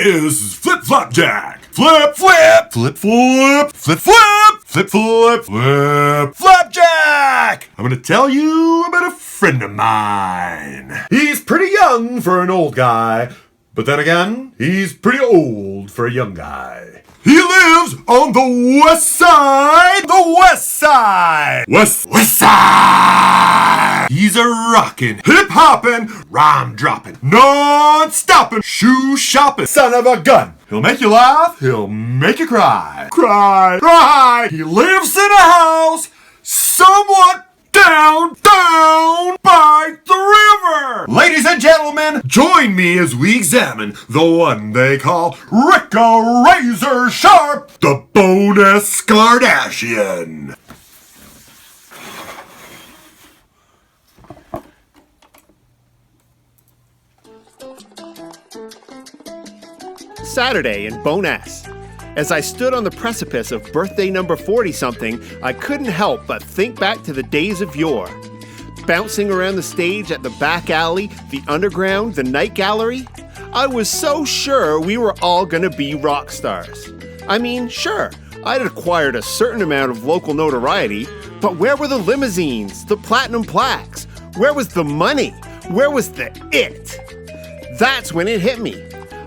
This is Flapjack. Flip, flip, flip, flip, flip, flip, flip, flip, flip, Flapjack. I'm gonna tell you about a friend of mine. He's pretty young for an old guy, but then again, he's pretty old for a young guy. He lives on the west side. The west side. West side. He's a rockin', hip-hoppin', rhyme-droppin', non-stoppin', shoe-shoppin' son of a gun. He'll make you laugh. He'll make you cry. Cry. Cry. He lives in a house somewhat down by the river. Ladies and gentlemen, join me as we examine the one they call Ricca Razor Sharp, the Bowness Kardashian. Saturday in Bowness. As I stood on the precipice of birthday number 40-something, I couldn't help but think back to the days of yore. Bouncing around the stage at the back alley, the underground, the night gallery, I was so sure we were all gonna be rock stars. I mean, sure, I'd acquired a certain amount of local notoriety, but where were the limousines, the platinum plaques? Where was the money? Where was the it? That's when it hit me.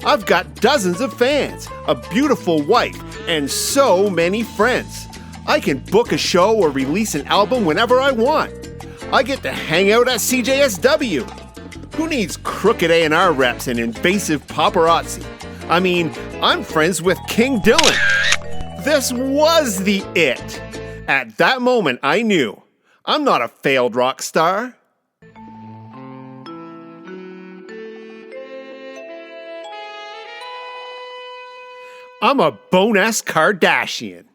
I've got dozens of fans, a beautiful wife, and so many friends. I can book a show or release an album whenever I want. I get to hang out at CJSW. Who needs crooked A&R reps and invasive paparazzi? I mean, I'm friends with King Dylan. This was the it. At that moment, I knew I'm not a failed rock star. I'm a Bowness Kardashian.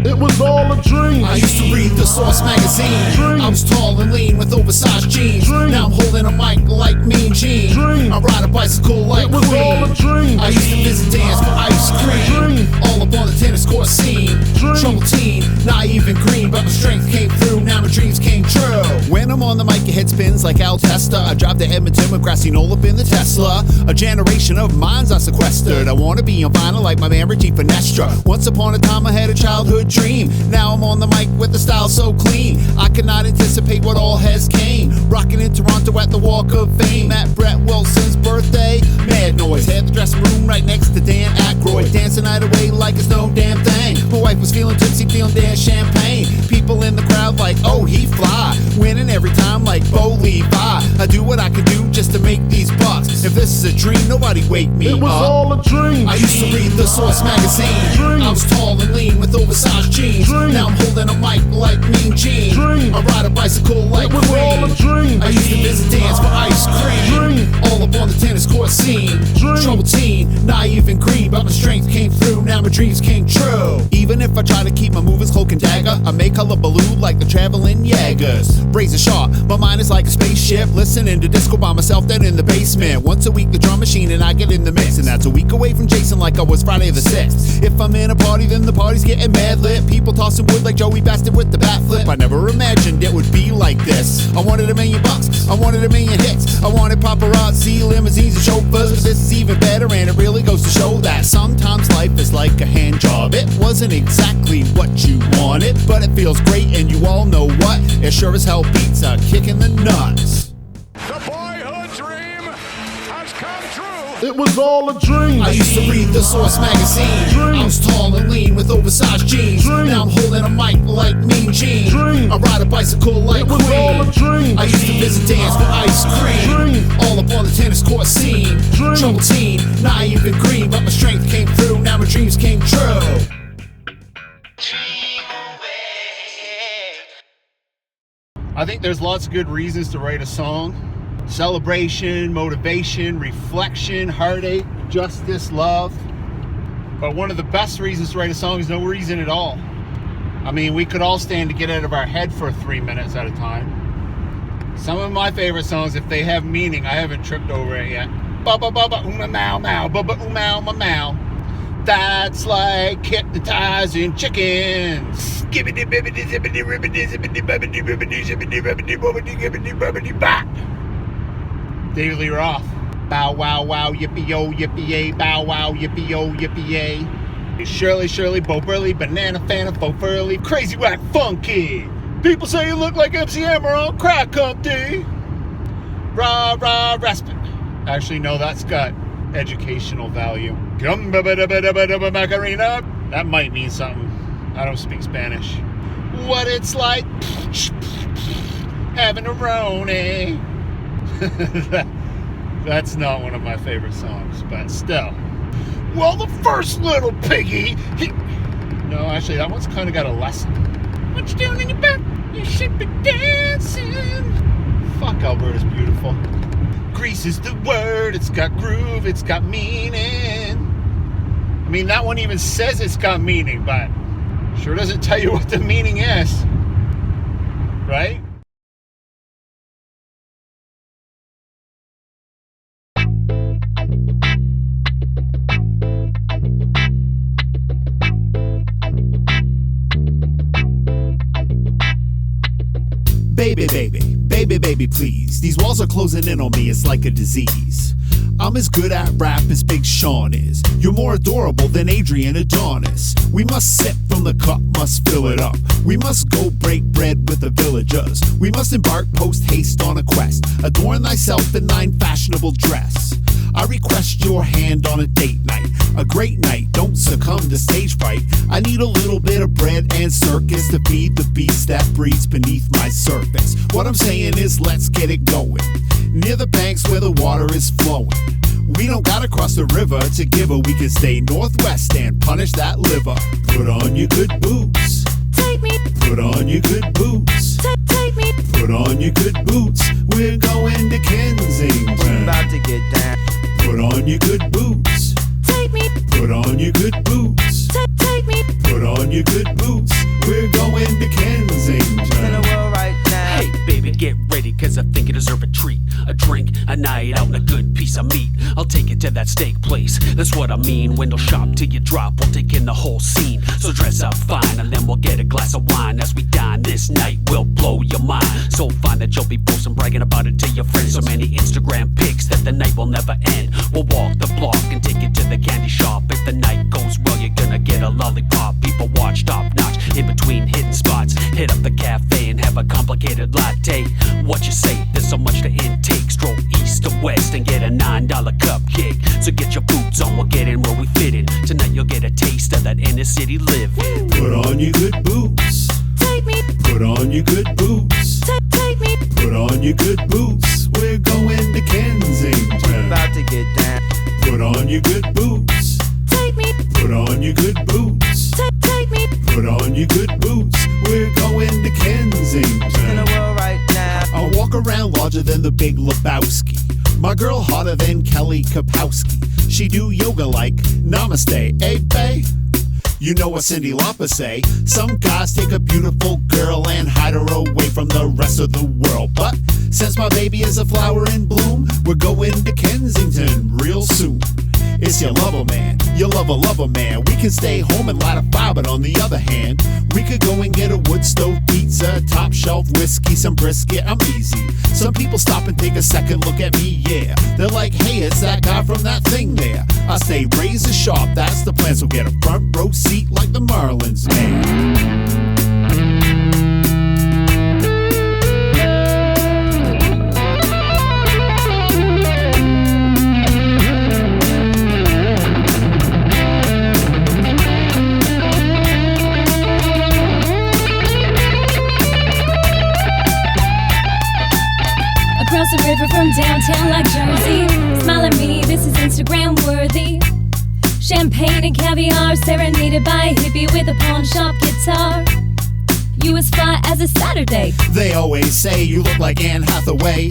It was all a dream. I used to read the Source magazine. Dream. I was tall and lean with oversized jeans. Dream. Now I'm holding a mic like Mean Gene. Dream. I ride a bicycle like It was Queen. all a dream. I used to visit dance for ice cream. Dream. All up on the tennis court scene. Dream. Trouble teen, naive and green, but my strength came through. Now my dreams came true. When I'm on the mic, your head spins like Al Testa. I drive to Edmonton with grassy knoll up in the Tesla. A generation of minds I sequestered. I wanna be on vinyl like my man Richie Finestra. Once upon a time I had a childhood dream. Now I'm on the mic with the style so clean. I cannot anticipate what all has came. Rocking in Toronto at the Walk of Fame at Brett Wilson's birthday. Mad noise, had the dressing room right next to Dan Aykroyd. Dancing night away like it's no damn thing. My wife was feeling tipsy, feeling damn champagne. People in the crowd like, oh, he fly. Winning every time like Bo Levi. I do what I can do just to make these bucks. If this is a dream, nobody wake me It was up. all a dream. I used to read the Source magazine. Dream. I was tall and lean with oversized jeans. Dream. Now I'm holding a mic like Mean Gene. Dream. I ride a bicycle like It was all a Queen. dream. I used to visit dance for ice cream. Dream. All up on the tennis court scene. Dream. Trouble teen, naive and green, but my strength came through. Now my dreams came true. Even if I try to keep my movements cloak and dagger, I make color balloon like the traveling Jaggers. Razor sharp, my mind is like a spaceship. Listening to disco by myself, then in the basement. Once a week the drum machine and I get in the mix, and that's a week away from Jason like I was Friday the 6th. If I'm in a party, then the party's getting mad lit. People tossing wood like Joey Bastard with the bat flip. I never imagined it would be like this. I wanted $1 million bucks, I wanted $1 million hits. I wanted paparazzi, limousines and chauffeurs, but this is even better, and it really goes to show that sometimes life is like a hand job. It wasn't exactly what you wanted, but it feels great, and you all know what? It sure as hell beats a kick in the nuts. The boyhood dream has come true. It was all a dream. I used to read the Source magazine. Dream. I was tall and lean with oversized jeans. Dream. Now I'm holding a mic like Mean Gene. Dream. I ride a bicycle like It was Queen. all a dream. I used to visit dance for ice cream. Dream. All up on the tennis court scene. Dream. Trouble teen, naive and green, but my strength came through. Now my dreams came true. I think there's lots of good reasons to write a song. Celebration, motivation, reflection, heartache, justice, love. But one of the best reasons to write a song is no reason at all. I mean, we could all stand to get out of our head for 3 minutes at a time. Some of my favorite songs, if they have meaning, I haven't tripped over it yet. Bubba bubba ooma mow mow, bubba ooma mow mow mow. That's like hypnotizing chickens. Gibbity bibbity zibbity ribbity zibbity bibbity ribbity zibbity ribbity bobbity gibbity bibbity bat. David Lee Roth. Bow wow wow yippee yo yippee yay. Bow wow yippee yo yippee yay. Shirley, Bo Burley, Banana Fanta, Faux Furley, Crazy Whack Funky. People say you look like MC Hammer on Crack Humpty. Rah rah raspin. Actually, no, that's got educational value. Macarena. That might mean something. I don't speak Spanish. What it's like having a Roni. That's not one of my favorite songs, but still. Well, the first little piggy, No, actually, that one's kind of got a lesson. What you doing in your back? You should be dancing. Fuck, Alberta's beautiful. Grease is the word. It's got groove. It's got meaning. I mean, that one even says it's got meaning, but sure doesn't tell you what the meaning is. Right? Baby, please. These walls are closing in on me, it's like a disease. I'm as good at rap as Big Sean is. You're more adorable than Adrian Adonis. We must sip from the cup, must fill it up. We must go break bread with the villagers. We must embark post haste on a quest. Adorn thyself in thine fashionable dress. I request your hand on a date night. A great night, don't succumb to stage fright. I need a little bit of bread and circus to feed the beast that breathes beneath my surface. What I'm saying is let's get it going. Near the banks where the water is flowing. We don't gotta cross the river to give her. We can stay northwest and punish that liver. Put on your good boots. Take me. Put on your good boots. Take me. Put on your good boots. We're going to Kensington. We're about to get down. Put on your good boots. Take me. Put on your good boots. Take me. Put on your good boots. We're going to Kensington. In the world right now. Hey, baby, get ready, cause I think you deserve a treat. A drink, a night out, and a good piece of meat. I'll take you to that steak place, that's what I mean. Window shop till you drop, we'll take in the whole scene. So dress up fine, and then we'll get a glass of wine. As we dine this night, we'll blow your mind. So fine that you'll be boasting, bragging about it to your friends. So many Instagram pics that the night will never end. We'll walk the block and take you to the candy shop. If the night goes well, you're gonna get a lollipop. People watch top notch, in between hitting spots. Hit up the cafe and have a complicated latte. What you say, there's so much to intake. Stroll east to west and get a $9 cupcake. So get your boots on, we'll get in where we fit in. Tonight you'll get a taste of that inner city living. Put on your good boots. Take me. Put on your good boots. Take me. Put on your good boots. We're going to Kensington. We're about to get down. Put on your good boots. Take me. Put on your good boots. Take me. Put on your good boots. We're going to In Kensington. the world right now. I walk around larger than the Big Lebowski. My girl hotter than Kelly Kapowski. She do yoga like namaste, eh, bae? You know what Cyndi Lauper say. Some guys take a beautiful girl and hide her away from the rest of the world. But since my baby is a flower in bloom, we're going to Kensington real soon. It's your lover man, your lover man. We can stay home and light a fire, but on the other hand, we could go and get a wood stove pizza, top shelf whiskey, some brisket, I'm easy. Some people stop and take a second look at me, yeah. They're like, hey, it's that guy from that thing there. I say, razor sharp, that's the plan, so get a front row seat like the Marlins, man. Across the river from downtown like Jersey. Smile at me, this is Instagram worthy. Champagne and caviar, serenaded by a hippie with a pawn shop guitar. You as fly as a Saturday. They always say you look like Anne Hathaway.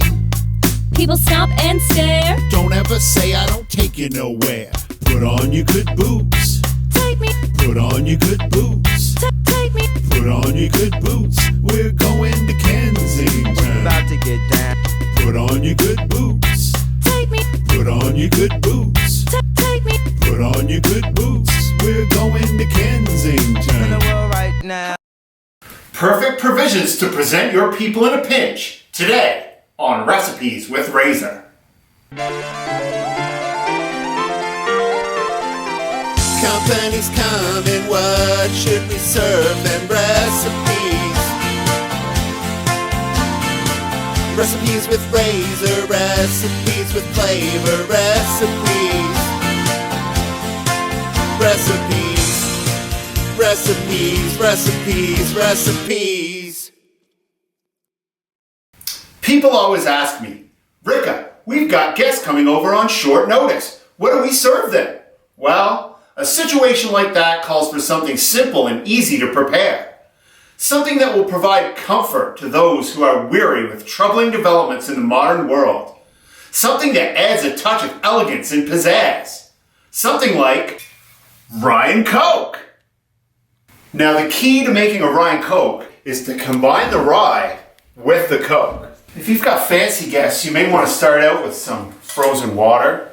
People stop and stare. Don't ever say I don't take you nowhere. Put on your good boots. Take me. Put on your good boots. Take me. Put on your good boots. We're going to Kensington. About to to get down. Put on your good boots. Take me, Put on your good boots. take me. Put on your good boots. We're going to In the Kensington. world right now. Perfect provisions to present your people in a pinch. Today on Recipes with Razor. Company's coming, what should we serve them? Recipes. Recipes with Razor, recipes with flavor, recipes. Recipes. People always ask me, Ricca, we've got guests coming over on short notice. What do we serve them? Well, a situation like that calls for something simple and easy to prepare. Something that will provide comfort to those who are weary with troubling developments in the modern world. Something that adds a touch of elegance and pizzazz. Something like rye and Coke. Now the key to making a rye and Coke is to combine the rye with the Coke. If you've got fancy guests, you may want to start out with some frozen water.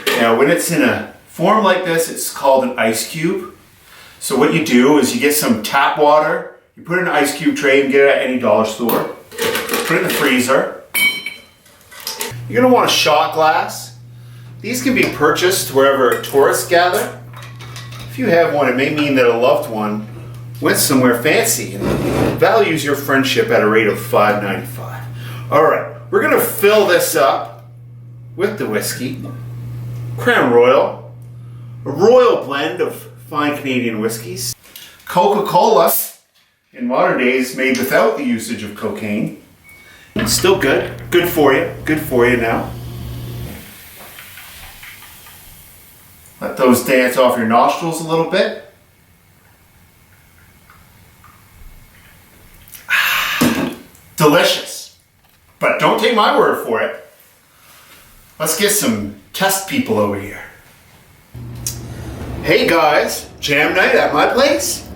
Now when it's in a form like this, it's called an ice cube. So what you do is you get some tap water, you put it in an ice cube tray and get it at any dollar store. Put it in the freezer. You're going to want a shot glass. These can be purchased wherever tourists gather. If you have one, it may mean that a loved one went somewhere fancy and values your friendship at a rate of $5.95. All right, we're going to fill this up with the whiskey, Crown Royal, a royal blend of fine Canadian whiskeys, Coca-Cola, in modern days made without the usage of cocaine. It's still good for you now. Let those dance off your nostrils a little bit. Delicious. But don't take my word for it. Let's get some test people over here. Hey guys, jam night at my place?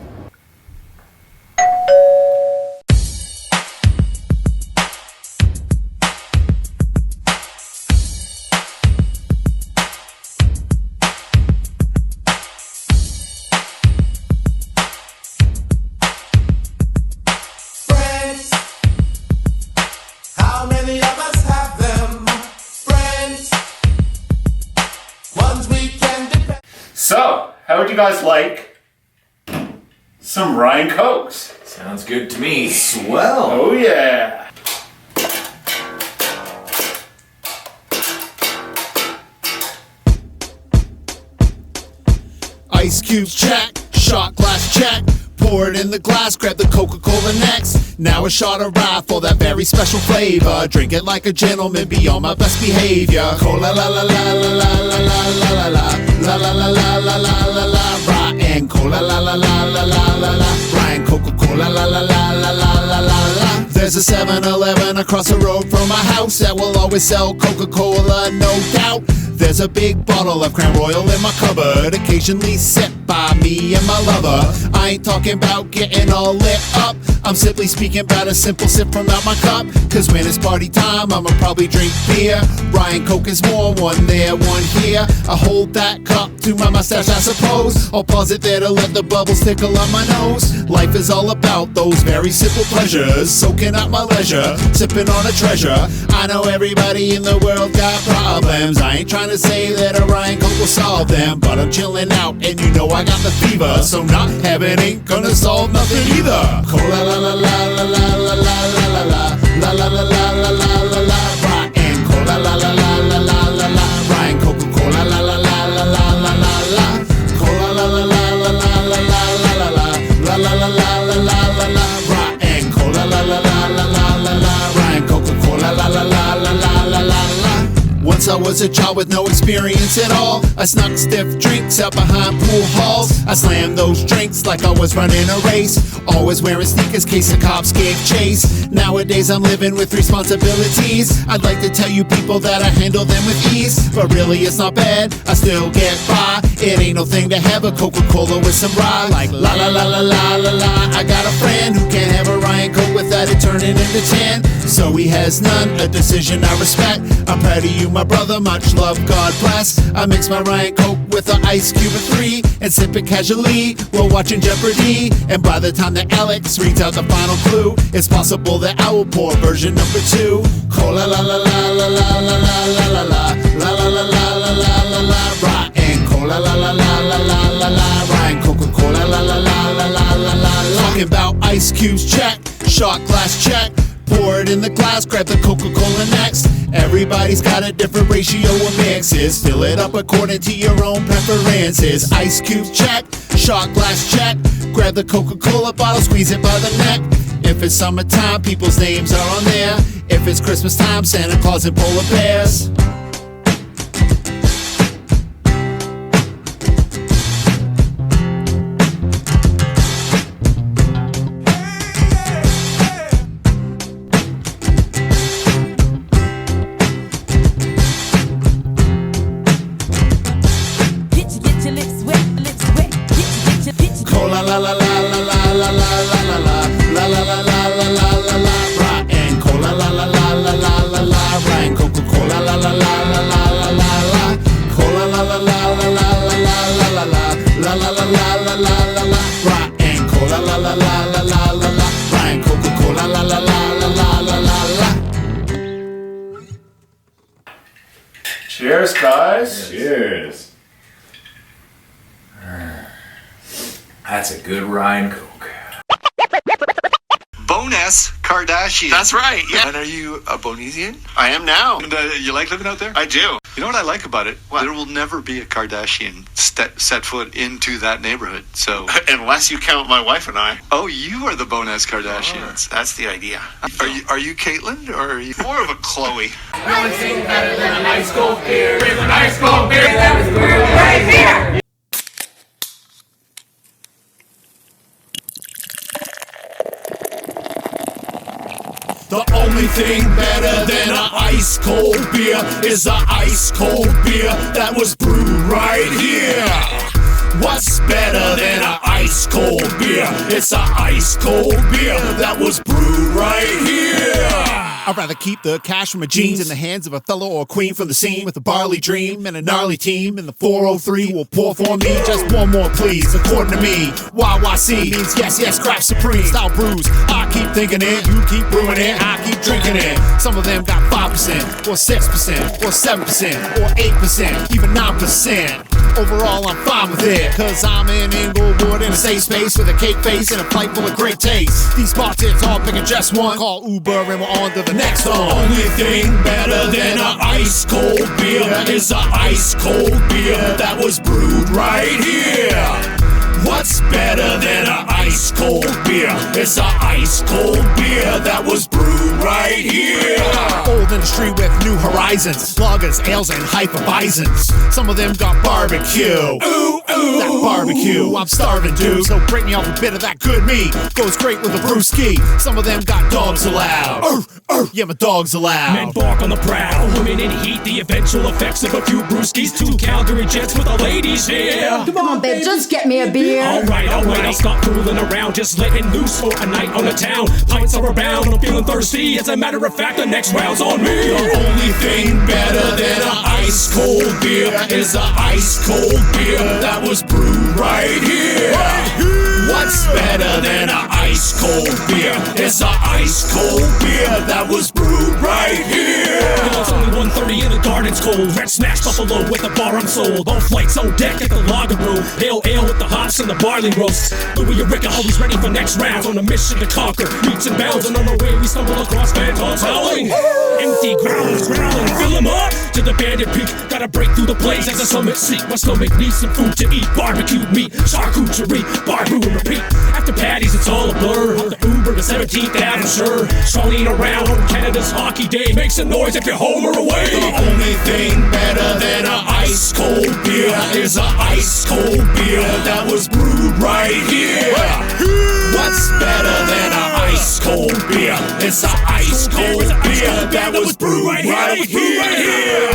How many of us have them? Friends, ones we can depend. So, how would you guys like some rye and Cokes? Sounds good to me. Swell. Oh yeah. Ice cubes check, shot glass check. Pour it in the glass, grab the Coca-Cola next. Now a shot of rye for that very special flavor. Drink it like a gentleman, be on my best behavior. Cola la la la la la la la la la la la la la la la la la. Rye and cola la la la la la la la. Rye and Coca-Cola la la la la la la la la. There's a 7-Eleven across the road from my house that will always sell Coca-Cola, no doubt. There's a big bottle of Crown Royal in my cupboard, occasionally sipped by me and my lover. I ain't talking about getting all lit up, I'm simply speaking about a simple sip from out my cup. Cause when it's party time, I'ma probably drink beer. Rye and Coke is more, one there, one here. I hold that cup to my mustache, I suppose. I'll pause it there to let the bubbles tickle on my nose. Life is all about those very simple pleasures, soaking up my leisure, sipping on a treasure. I know everybody in the world got problems, I ain't trying to say that a Rye and Coke will solve them, but I'm chilling out and you know I got the fever, so not having ain't gonna solve nothing either. Cola la la la la la la la la la la la la la la la la la. Rye and cola la la la la la la la. Rye and Coca-Cola la la la la la la la la. Cola la la la la la la la la la la la la la la la la. Rye and cola la la la la la la la. Rye and Coca-Cola la la la la la la la la. Once I was a child with no experience at all, I snuck stiff drinks out behind pool halls. I slammed those drinks like I was running a race, always wearing sneakers case the cops gave chase. Nowadays I'm living with responsibilities. I'd like to tell you people that I handle them with ease, but really it's not bad, I still get by. It ain't no thing to have a Coca-Cola with some rye. Like la la la la la la la. I got a friend who can't have a Rye and Coke without it turning into tan. so he has none, a decision I respect. I'm proud of you, my brother, much love, God bless. I mix my Ryan Coke with an ice cube of 3 and sip it casually while watching Jeopardy. And by the time that Alex reads out the final clue, it's possible that I will pour version number 2. Cola la la la la la la la la la la la la la la la la la Ryan Cola la la la la la la la Ryan Coca-Cola la la la la la la la. Talking about ice cubes, check. Shot glass, check. Pour it in the glass, grab the Coca-Cola next. Everybody's got a different ratio of mixes. Fill it up according to your own preferences. Ice cubes, check. Shot glass, check. Grab the Coca-Cola bottle, squeeze it by the neck. If it's summertime, people's names are on there. If it's Christmas time, Santa Claus and polar bears. Cola la la la la la la la la la la la la la la la la la Ryan Cola la la la la la la la Ryan Coca-Cola la la la la la la la la Cola la la la la la la la la la la la la la la la la Ryan Cola la la la la la la la Ryan Coca-Cola la la la la la la la la. Cheers, guys. Cheers. That's a good Ryan Coke. Bowness Kardashian. That's right, yeah. And are you a Bonesian? I am now. And you like living out there? I do. You know what I like about it? What? There will never be a Kardashian set foot into that neighborhood. So, Unless you count my wife and I. oh, you are the Bowness Kardashians. That's the idea. Are you Caitlyn or are you More of a Chloe. The only thing better than a ice cold beer is a ice cold beer that was brewed right here. What's better than a ice cold beer? It's a ice cold beer that was brewed right here. I'd rather keep the cash from my jeans in the hands of a fellow or a queen from the scene with a barley dream and a gnarly team. And the 403 will pour for me. Just one more, please. According to me, YYC means yes, yes, craft supreme. Style brews, I keep thinking it. You keep brewing it, I keep drinking it. Some of them got 5% or 6% or 7% or 8%, even 9%. Overall, I'm fine with it, cause I'm in Inglewood in a safe space with a cake face and a pipe full of great taste. These spots, it's all picking just one. Call Uber and we're on to the next one. Only thing better than a ice cold beer is a ice cold beer that was brewed right here. What's better than a ice cold beer? It's a ice cold beer that was brewed right here. Old industry with new horizons, lagers, ales, and Hefeweizens. Some of them got barbecue. Ooh, ooh, that barbecue, I'm starving, dude. So bring me off a bit of that good meat. Goes great with a brewski. Some of them got dogs allowed. Yeah, my dog's allowed. Men bark on the prowl, women in heat. The eventual effects of a few brewskis. 2 Calgary jets with the ladies here. Come on, babe, just get me a beer. Alright, I'll stop fooling around. Just letting loose for a night on the town. Pints are around, I'm feeling thirsty. As a matter of fact, the next round's on me. The only thing better than a ice cold beer is a ice cold beer that was brewed right here. What's better than a ice cold beer? It's a ice cold beer that was brewed right here. It's only 1:30 and the garden's cold. Red smash buffalo with the bar I'm sold. All flights on deck at the lager room. Pale ale with the hops and the barley roasts. Louis and Ricca always ready for next rounds. On a mission to conquer leaps and bounds. And on the way we stumble across phantoms howling. Empty grounds growling, fill them up to the bandit peak. Gotta break through the blaze as a summit seek. My stomach needs some food to eat. Barbecued meat, charcuterie, bar brew and repeat. After patties it's all a blur. Hop the Uber to 17th Ave, sure. Strolling around on Canada's hockey day. Make some noise if you're home or away. The only thing better than a ice cold beer is a ice cold beer that was brewed right here. What's better than a ice cold beer? It's a ice cold beer that was brewed right here.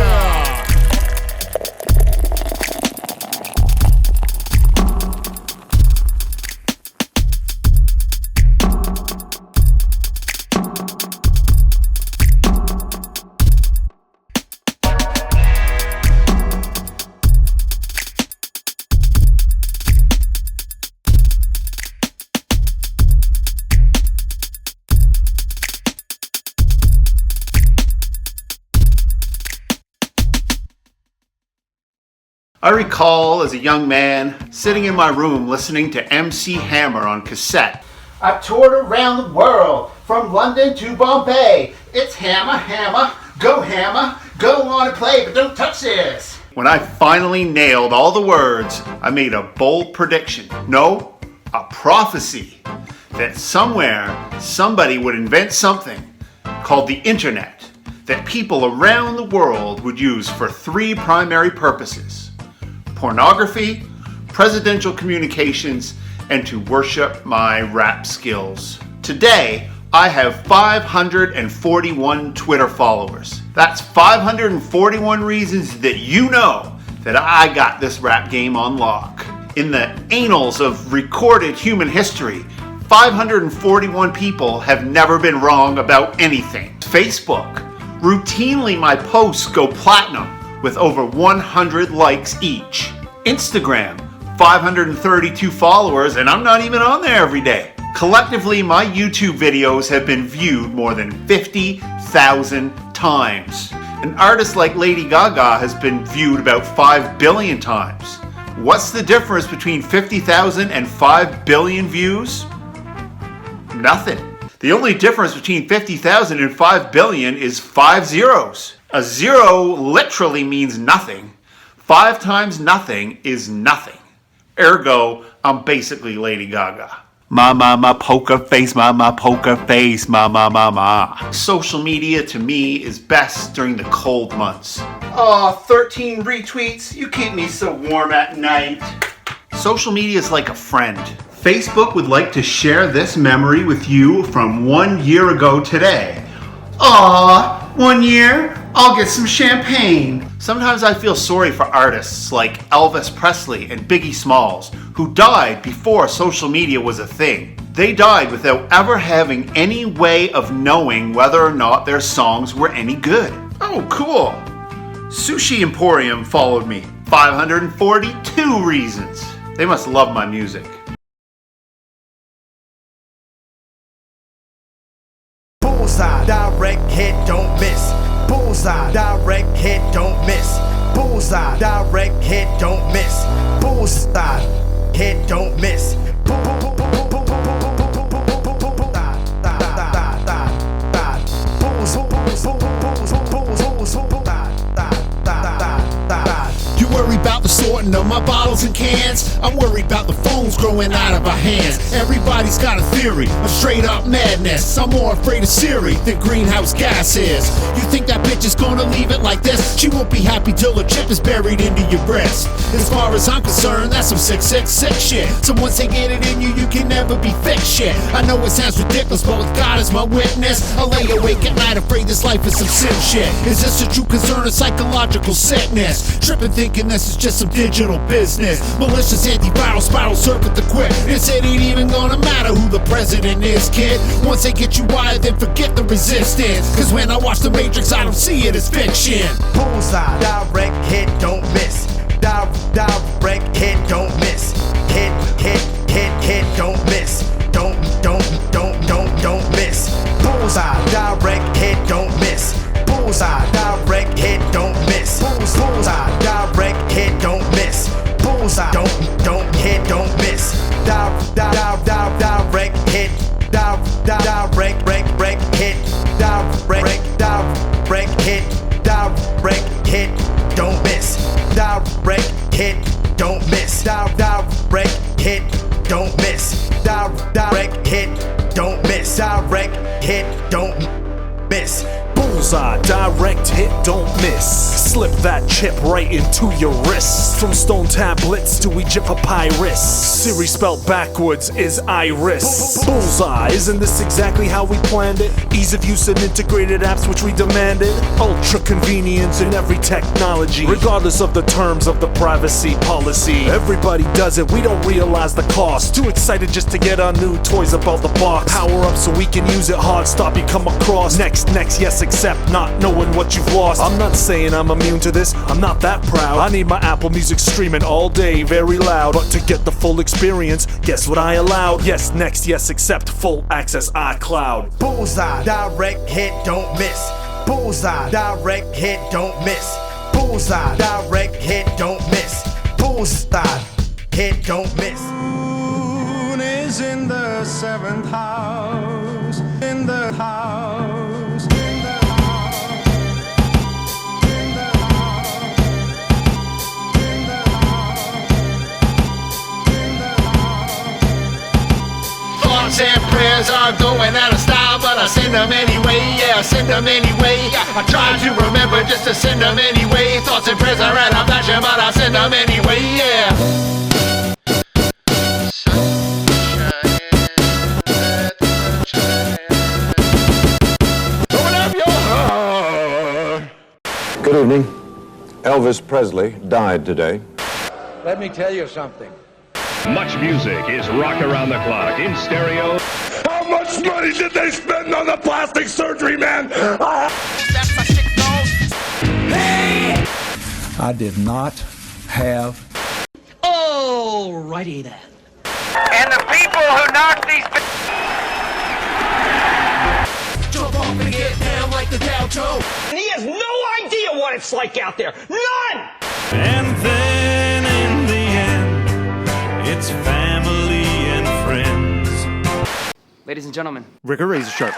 I recall as a young man sitting in my room listening to MC Hammer on cassette. I've toured around the world, from London to Bombay. It's Hammer, Hammer, go on and play, but don't touch this. When I finally nailed all the words, I made a bold prediction. No, a prophecy. That somewhere, somebody would invent something called the internet that people around the world would use for 3 primary purposes: pornography, presidential communications, and to worship my rap skills. Today, I have 541 Twitter followers. That's 541 reasons that you know that I got this rap game on lock. In the annals of recorded human history, 541 people have never been wrong about anything. Facebook, routinely my posts go platinum with over 100 likes each. Instagram, 532 followers, and I'm not even on there every day. Collectively, my YouTube videos have been viewed more than 50,000 times. An artist like Lady Gaga has been viewed about 5 billion times. What's the difference between 50,000 and 5 billion views? Nothing. The only difference between 50,000 and 5 billion is 5 zeros. A zero literally means nothing. 5 times nothing is nothing. Ergo, I'm basically Lady Gaga. Ma poker face, ma poker face, ma. Social media to me is best during the cold months. Aw, 13 retweets, you keep me so warm at night. Social media is like a friend. Facebook would like to share this memory with you from 1 year ago today. Aw, 1 year? I'll get some champagne. Sometimes I feel sorry for artists like Elvis Presley and Biggie Smalls, who died before social media was a thing. They died without ever having any way of knowing whether or not their songs were any good. Oh, cool. Sushi Emporium followed me. 542 reasons. They must love my music. Bullseye, direct hit, don't miss. Bullseye, direct hit, don't miss. Bullseye, direct hit, don't miss. Bullseye, hit, don't miss. You worry about the sorting of my bottles and cans. I'm worried about the phones growing out of our hands. Everybody's got a theory of straight up madness. I'm more afraid of Siri than greenhouse gas is. You think that bitch is gonna leave it like this? She won't be happy till her chip is buried into your breast. As far as I'm concerned, that's some 666 shit. So once they get it in you, you can never be fixed shit. I know it sounds ridiculous, but with God as my witness, I lay awake at night afraid this life is some sim shit. Is this a true concern or psychological sickness? Tripping thinking this is just some digital business. Malicious antiviral spiral circuit the quit. It ain't even gonna matter who the president is, kid. Once they get you wired, then forget the resistance. Cause when I watch the Matrix, I don't see it as fiction. Bullseye, direct hit, don't miss. Direct hit, don't miss. Hit, don't miss. Don't miss. Bullseye, direct hit, don't miss. Bullseye, direct hit, don't miss. Bullseye, direct hit, don't miss. Bullseye, don't hit, don't miss. Direct hit, direct hit, don't miss. Direct hit, don't miss. Direct hit, don't miss. Direct hit, don't miss. Direct hit, don't miss. Bullseye, direct hit, don't miss. Slip that chip right into your wrist. From stone tablets to Egypt papyrus. Siri spelled backwards is iris. Bullseye, isn't this exactly how we planned it? Ease of use and integrated apps which we demanded. Ultra convenience in every technology, regardless of the terms of the privacy policy. Everybody does it, we don't realize the cost. Too excited just to get our new toys about the box. Power up so we can use it hard, stop you come across. Next, yes, accept not knowing what you've lost. I'm not saying I'm immune to this, I'm not that proud. I need my Apple Music streaming all day, very loud. But to get the full experience, guess what I allowed? Yes, next, yes, accept full access iCloud. Bullseye, direct hit, don't miss. Bullseye, direct hit, don't miss. Bullseye, direct hit, don't miss. bullseye. Hit, don't miss. Moon is in the seventh house. In the house. In the house. In the house. In the house. In the house. Thoughts and prayers are going out of style, but I send them anyway, yeah, I send them anyway. I try to remember just to send them anyway. Thoughts and prayers are out of fashion, but I send them anyway, yeah. Good evening. Elvis Presley died today. Let me tell you something. Much music is rock around the clock in stereo. How much money did they spend on the plastic surgery, man? Hey! I did not have. Alrighty then. And the people who knock these. Jump off and get down like the Dow Jones. And he has no idea what it's like out there. None! And then in the end, it's family and friends. Ladies and gentlemen, Ricca Razor Sharp.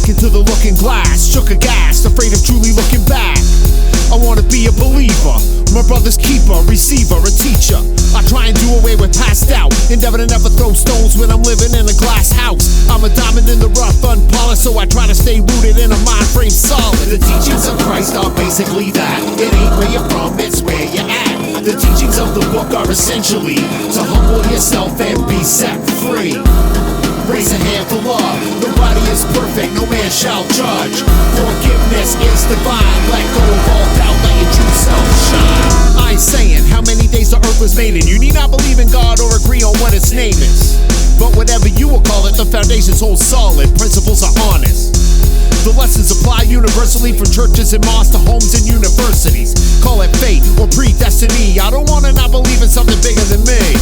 Into the looking glass, shook aghast, afraid of truly looking back. I wanna be a believer, my brother's keeper, receiver, a teacher. I try and do away with passed out, endeavor to never throw stones when I'm living in a glass house. I'm a diamond in the rough, unpolished, so I try to stay rooted in a mind frame solid. The teachings of Christ are basically that. It ain't where you're from, it's where you're at. The teachings of the book are essentially to humble yourself and be set free. Raise a hand for love. Nobody is perfect, no man shall judge. Forgiveness is divine. Let go of all doubt, let your true self shine. I ain't saying how many days the earth was made, and you need not believe in God or agree on what its name is. But whatever you will call it, the foundations hold solid, principles are honest. The lessons apply universally from churches and mosques to homes and universities. Call it fate or predestiny. I don't wanna not believe in something bigger than me.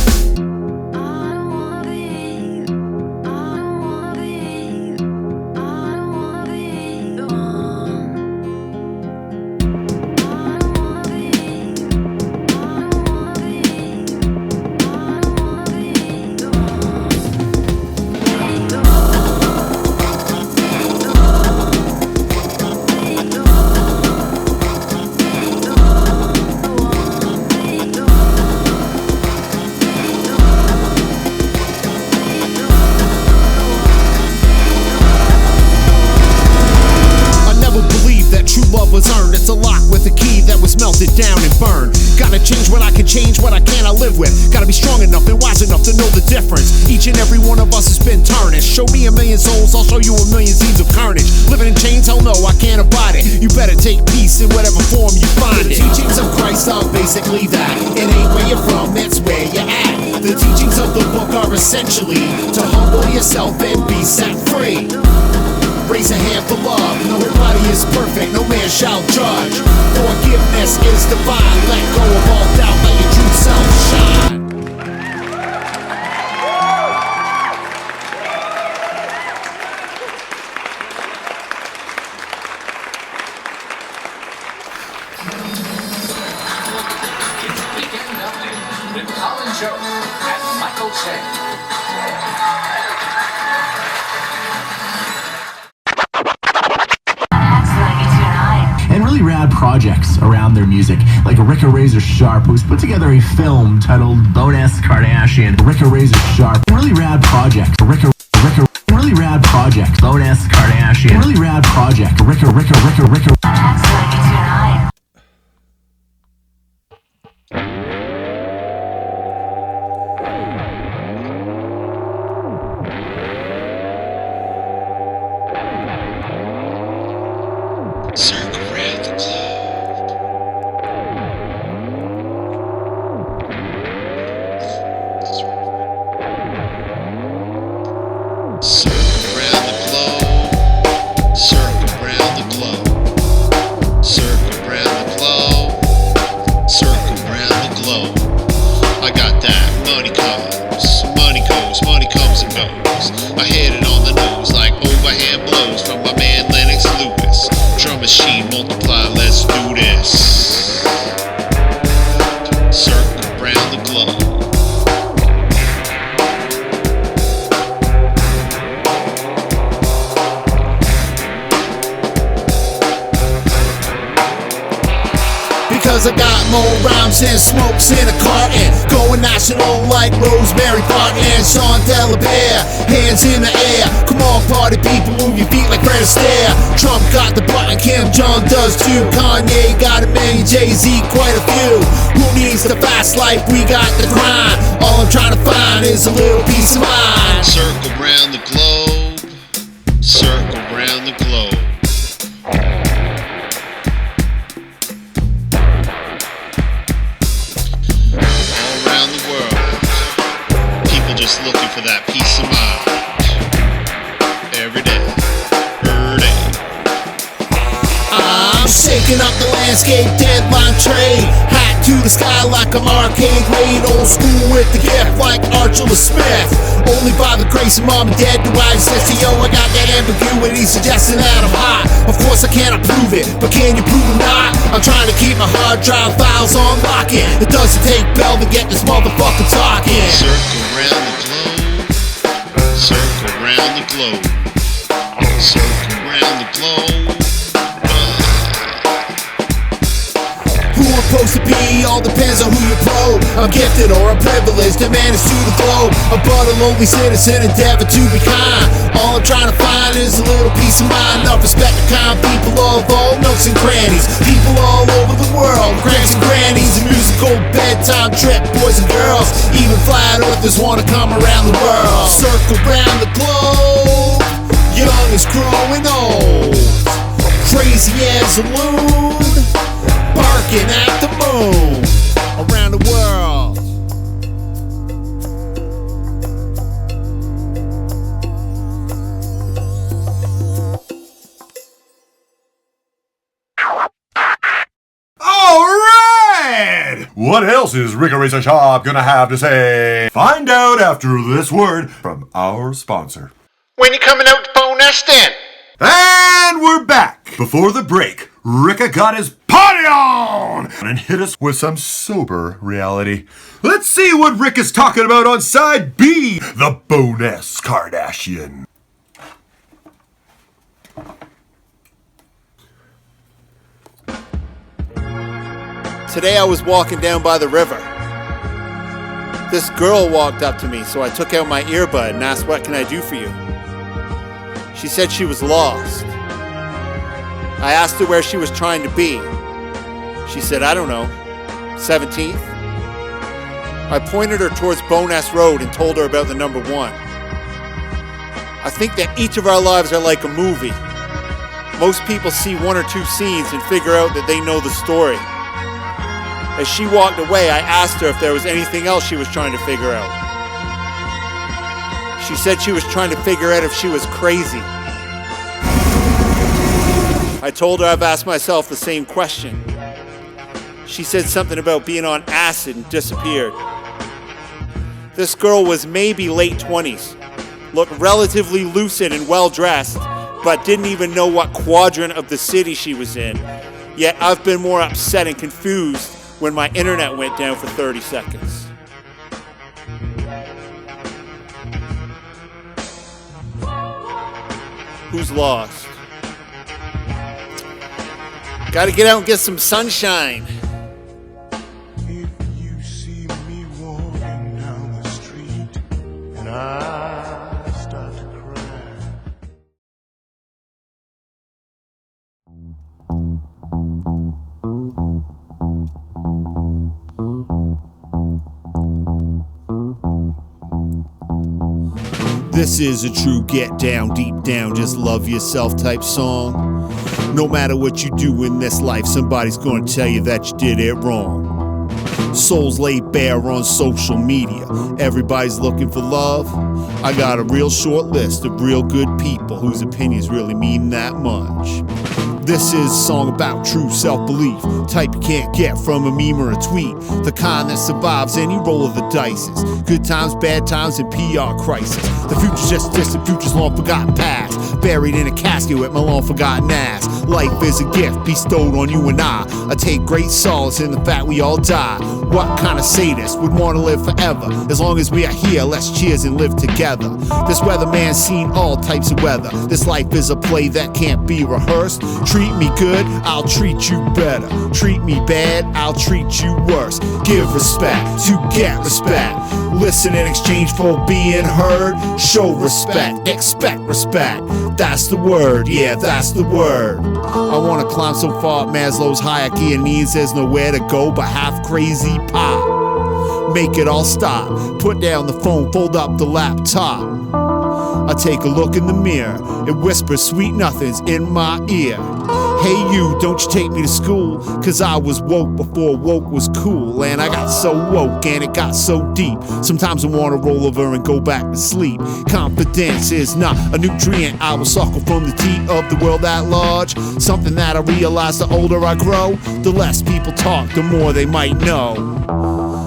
Was earned. It's a lock with a key that was melted down and burned. Gotta change what I can change, what I can't I live with. Gotta be strong enough and wise enough to know the difference. Each and every one of us has been tarnished. Show me a million souls, I'll show you a million seeds of carnage. Living in chains, hell no, I can't abide it. You better take peace in whatever form you find it. The teachings of Christ are basically that. It ain't where you're from, it's where you're at. The teachings of the book are essentially to humble yourself and be set free. Raise a hand for love. Nobody is perfect, no man shall judge. Forgiveness is divine. Let go of all doubt, let your true self shine. With Colin Jost and Michael Che. And really rad projects around their music, like Ricca Razor Sharp, who's put together a film titled Bowness Kardashian. Ricca Razor Sharp, really rad project. Really rad project. Bowness Kardashian, really rad project. Ricca. cause I got more rhymes than smokes in a carton. Going national like Rosemary Parton and Sean Delabere. Hands in the air, come on party people, move your feet like Fred Astaire. Trump got the button, Kim Jong does too. Kanye got a million, Jay-Z quite a few. Who needs the fast life? We got the grind. All I'm trying to find is a little peace of mind. Circle round the globe, circle round the globe. All around the world, people just looking for that peace of mind. Every day, every day. I'm shaking up the landscape, deadline trade. Hat to the sky like I'm arcade grade. Old school with the gift like Archula Smith. Only by the grace of mom and dad do I exist. Yo, I got that ambiguity suggesting that I'm hot. Of course I cannot prove it, but can you prove it not? I'm trying to keep my hard drive files on locket. It doesn't take Bell to get this motherfucker talking. Circle round the globe, circle round the globe, circle round the globe. Who I'm supposed to be, all depends on who you probe. I'm gifted or I'm privileged, to manage to the globe. I'm but a lonely citizen, endeavor to be kind. All I'm trying to find is a little peace of mind. Enough respect to kind people of all nooks and crannies. People all over the world, grands and grannies. A musical bedtime trip, boys and girls. Even flat earthers wanna come around the world. Circle around the globe, young is growing old. Crazy as a loon, barking at the moon, around the world. All right! What else is Ricca Razor Sharp gonna have to say? Find out after this word from our sponsor. When you coming out to Bowness then? And we're back. Before the break, Ricca got his party on and hit us with some sober reality. Let's see what Ricca's talking about on side B, the Bowness Kardashian. Today I was walking down by the river. This girl walked up to me, so I took out my earbud and asked, "What can I do for you?" She said she was lost. I asked her where she was trying to be. She said, "I don't know, 17th?" I pointed her towards Bowness Road and told her about the number 1. I think that each of our lives are like a movie. Most people see 1 or 2 scenes and figure out that they know the story. As she walked away, I asked her if there was anything else she was trying to figure out. She said she was trying to figure out if she was crazy. I told her I've asked myself the same question. She said something about being on acid and disappeared. This girl was maybe late 20s, looked relatively lucid and well-dressed, but didn't even know what quadrant of the city she was in. Yet I've been more upset and confused when my internet went down for 30 seconds. Who's lost? Gotta get out and get some sunshine. If you see me walking down the street and I start to cry. This is a true get down, deep down, just love yourself type song. No matter what you do in this life, somebody's gonna tell you that you did it wrong. Souls laid bare on social media, everybody's looking for love. I got a real short list of real good people whose opinions really mean that much. This is a song about true self-belief, type you can't get from a meme or a tweet, the kind that survives any roll of the dices. Good times, bad times, and PR crisis. The future's just distant, future's long forgotten past, buried in a casket with my long forgotten ass. Life is a gift bestowed on you and I take great solace in the fact we all die. What kind of sadist would want to live forever? As long as we are here, let's cheers and live together. This weatherman's seen all types of weather. This life is a play that can't be rehearsed. Treat Treat me good, I'll treat you better. Treat me bad, I'll treat you worse. Give respect to get respect. Listen in exchange for being heard. Show respect, expect respect. That's the word, yeah, that's the word. I wanna climb so far up Maslow's hierarchy of needs, there's nowhere to go but half crazy pop. Make it all stop. Put down the phone, fold up the laptop. I take a look in the mirror. It whispers sweet nothings in my ear. Hey you, don't you take me to school? Cause I was woke before woke was cool. And I got so woke and it got so deep. Sometimes I wanna roll over and go back to sleep. Confidence is not a nutrient I will suckle from the teat of the world at large. Something that I realize the older I grow, the less people talk, the more they might know.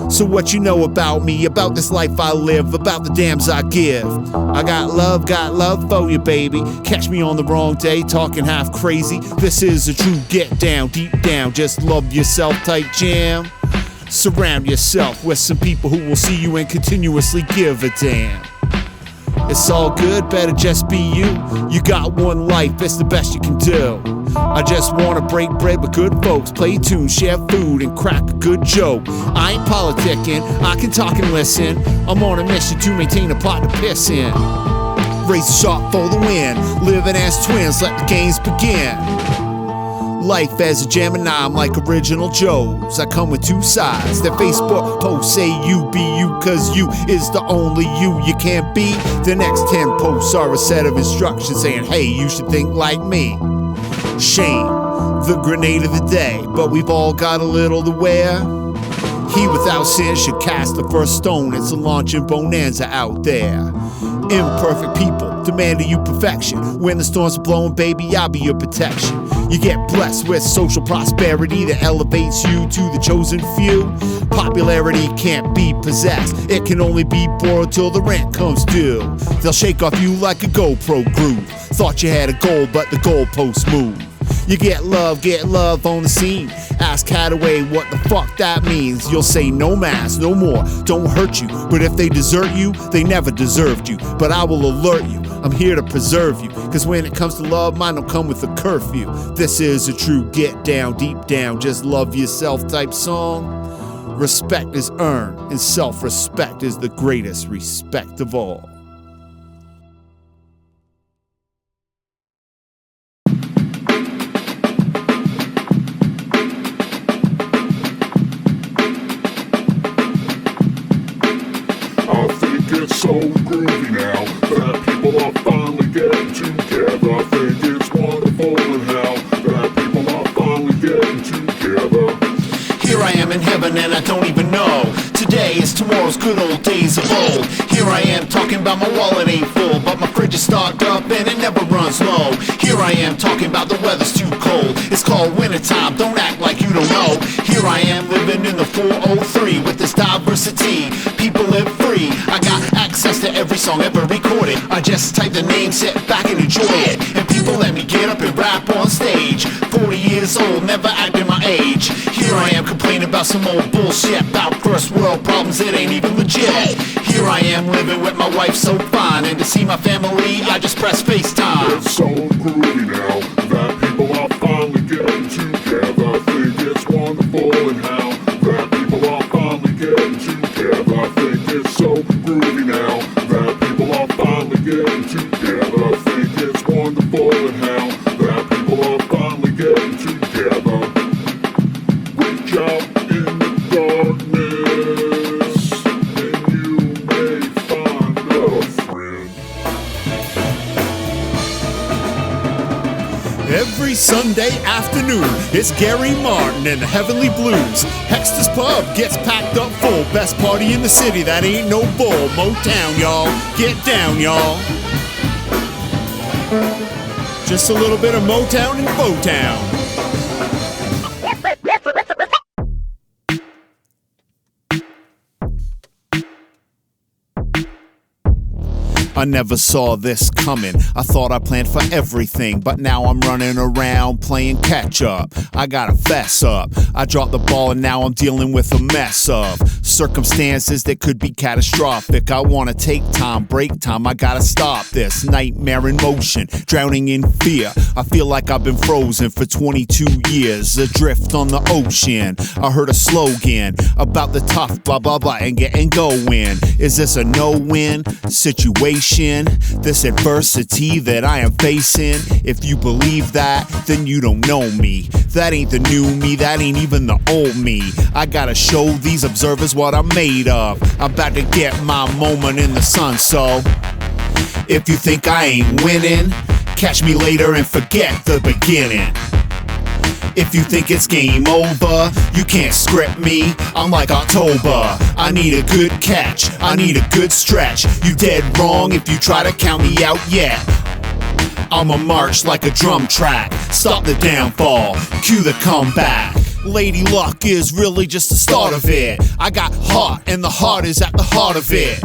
So what you know about me, about this life I live, about the damns I give? I got love for you, baby. Catch me on the wrong day, talking half crazy. This is a true get down, deep down, just love yourself type jam. Surround yourself with some people who will see you and continuously give a damn. It's all good, better just be you. You got one life, it's the best you can do. I just wanna break bread with good folks, play tunes, share food, and crack a good joke. I ain't politicking, I can talk and listen. I'm on a mission to maintain a pot to piss in. Razor sharp for the win, living as twins, let the games begin. Life as a Gemini, I'm like original Joes. I come with two sides. Their Facebook posts say you be you, cause you is the only you can't be. The next 10 posts are a set of instructions saying, hey, you should think like me. Shame, the grenade of the day, but we've all got a little to wear. He without sin should cast the first stone. It's a launching bonanza out there. Imperfect people demanding you perfection. When the storms are blowing, baby, I'll be your protection. You get blessed with social prosperity that elevates you to the chosen few. Popularity can't be possessed. It can only be borrowed till the rent comes due. They'll shake off you like a GoPro groove. Thought you had a goal, but the goalposts move. You get love on the scene. Ask Hadaway what the fuck that means. You'll say no mass, no more, don't hurt you. But if they desert you, they never deserved you. But I will alert you, I'm here to preserve you. Cause when it comes to love, mine don't come with a curfew. This is a true get down, deep down, just love yourself type song. Respect is earned, and self-respect is the greatest respect of all. It's so groovy now that people are finally getting together. I think it's wonderful and how that people are finally getting together. Here I am in heaven and I don't even know. Today is tomorrow's good old days of old. Here I am talking about my wallet ain't full, but my fridge is stocked up and it never runs low. Here I am talking about the weather's too cold. It's called wintertime, don't act like you don't know. Here I am living in the 403 with this diversity. People live free. I got access to every song ever recorded. I just type the name, sit back and enjoy it. And people let me get up and rap on stage. 40 years old, never acting my age. Here I am complaining about some old bullshit about first world problems, it ain't even legit. Here I am living with my wife so fine, and to see my family, I just press FaceTime. It's so groovy now that people are finally getting together. I think it's wonderful and how that people are finally getting together. I think it's so groovy now that people are finally getting together. I think it's wonderful and how that people are finally getting together. Reach out in the darkness and you may find a friend. Every Sunday afternoon, it's Gary Martin and the Heavenly Blues. Hexter's Pub gets packed up full. Best party in the city, that ain't no bull. Motown, y'all. Get down, y'all. Just a little bit of Motown and Botown. I never saw this coming. I thought I planned for everything, but now I'm running around playing catch up. I gotta fess up. I dropped the ball and now I'm dealing with a mess of Circumstances that could be catastrophic. I wanna take time, break time, I gotta stop this nightmare in motion, drowning in fear. I feel like I've been frozen for 22 years, adrift on the ocean. I heard a slogan about the tough, blah blah blah, and getting going. Is this a no-win situation? This adversity that I am facing? If you believe that, then you don't know me. That ain't the new me, that ain't even the old me. I gotta show these observers what I'm made of. I'm about to get my moment in the sun, so if you think I ain't winning, catch me later and forget the beginning. If you think it's game over, you can't script me. I'm like October. I need a good catch, I need a good stretch. You dead wrong if you try to count me out yet. I'ma march like a drum track. Stop the downfall, cue the comeback. Lady Luck is really just the start of it. I got heart and the heart is at the heart of it.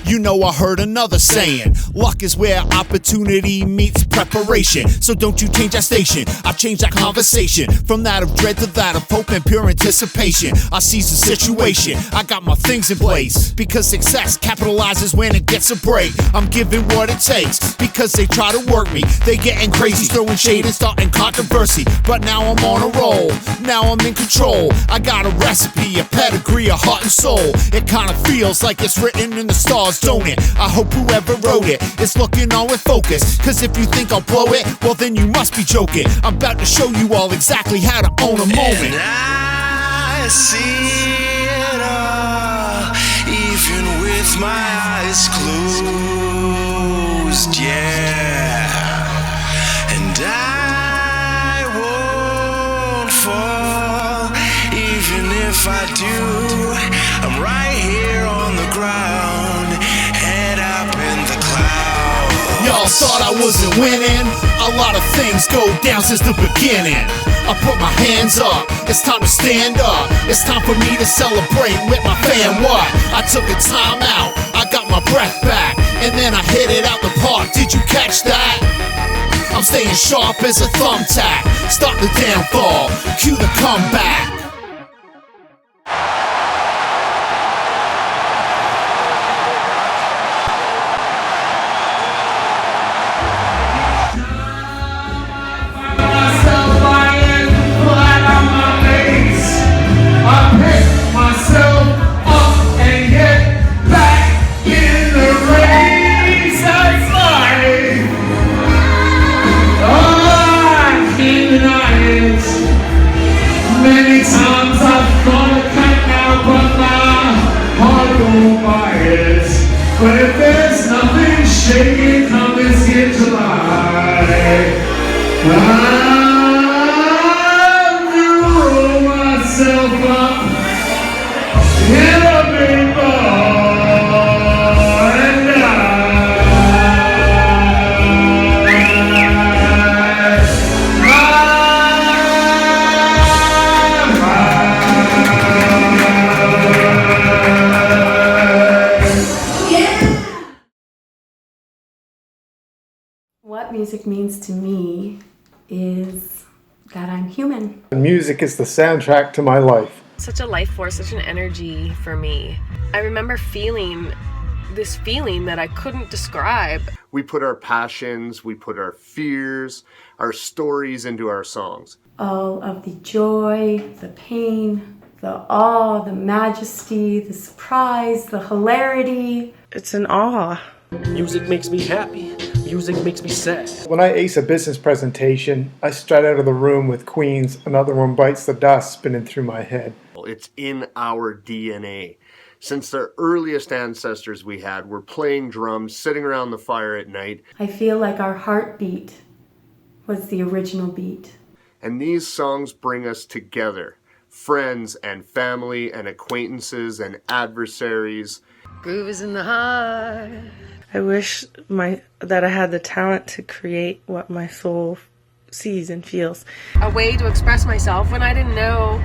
You know I heard another saying, luck is where opportunity meets preparation. So don't you change that station, I change that conversation. From that of dread to that of hope and pure anticipation. I seize the situation, I got my things in place. Because success capitalizes when it gets a break. I'm giving what it takes, because they try to work me. They getting crazy, throwing shade and starting controversy. But now I'm on a roll, now I'm in control. I got a recipe, a pedigree, a heart and soul. It kinda feels like it's written in the stars, don't it? I hope whoever wrote it is looking on with focus. Cause if you think I'll blow it, well then you must be joking. I'm about to show you all exactly how to own a moment. And I see it all, even with my eyes closed, yeah. And I won't fall, even if I do. I'm right here on the ground, head up in the clouds. Y'all thought I wasn't winning? A lot of things go down since the beginning. I put my hands up, it's time to stand up. It's time for me to celebrate with my fam. What? I took a time out, I got my breath back, and then I hit it out the park. Did you catch that? I'm staying sharp as a thumbtack. Stop the downfall, cue the comeback. Many times I've thought it cut now, but my heart won't buy it. But if there's nothing shaking, come this here July, I'm gonna roll myself up in a big ball and What music means to me is that I'm human. Music is the soundtrack to my life. Such a life force, such an energy for me. I remember feeling this feeling that I couldn't describe. We put our passions, we put our fears, our stories into our songs. All of the joy, the pain, the awe, the majesty, the surprise, the hilarity. It's an awe. Music makes me happy. Music makes me sad. When I ace a business presentation, I strut out of the room with Queen's Another One Bites the Dust spinning through my head. It's in our DNA. Since the earliest ancestors we had were playing drums, sitting around the fire at night. I feel like our heartbeat was the original beat. And these songs bring us together. Friends and family and acquaintances and adversaries. Groove is in the heart. I wish that I had the talent to create what my soul sees and feels. A way to express myself when I didn't know